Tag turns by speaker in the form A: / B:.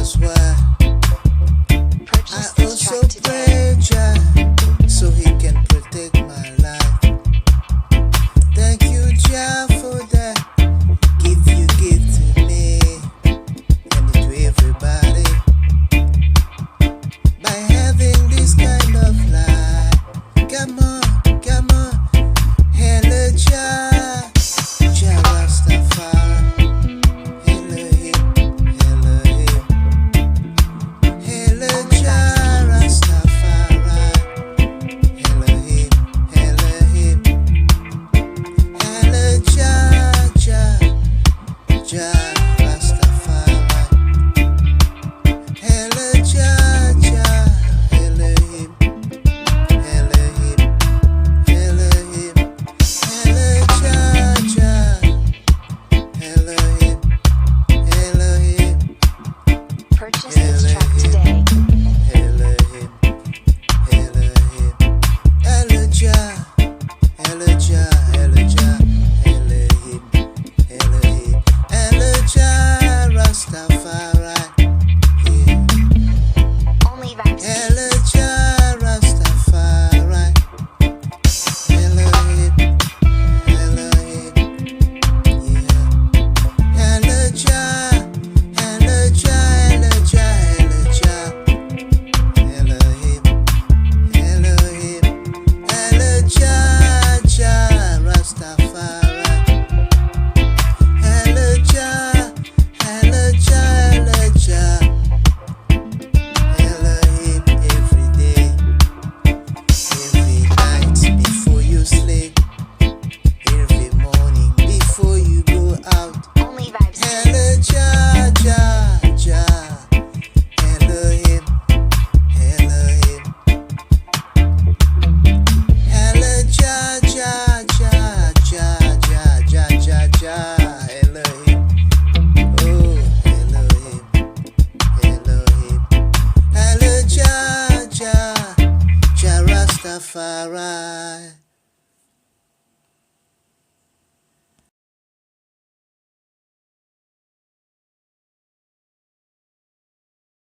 A: That's why
B: Purchase
A: I
B: this
A: also
B: track today.
A: pray Jah so he can protect my life. Thank you Jah for that gift you give to me and to everybody. By having this kind of life, come on, hello Jah, Jah Rastafari, hello him, hello Jah Rastafari, hello him, hello Jah, Jah Rastafari, hello Jah, hello him, hello Jah, hello him,
B: Purchase this track today.
A: hello Jah, hello Jah, hello Jah Rastafari, yeah.
B: Only vibes.
A: Hello Jah Rastafari, hello him, yeah. Hello Jah, hello Jah, Jah Rastafari, hello Jah, hello him every day, every night before you sleep, every morning before you go out.
B: Only vibes.
A: Hello Jah, hello him, hello Jah, hello him, oh hello him, hello Jah, Jah Rastafari.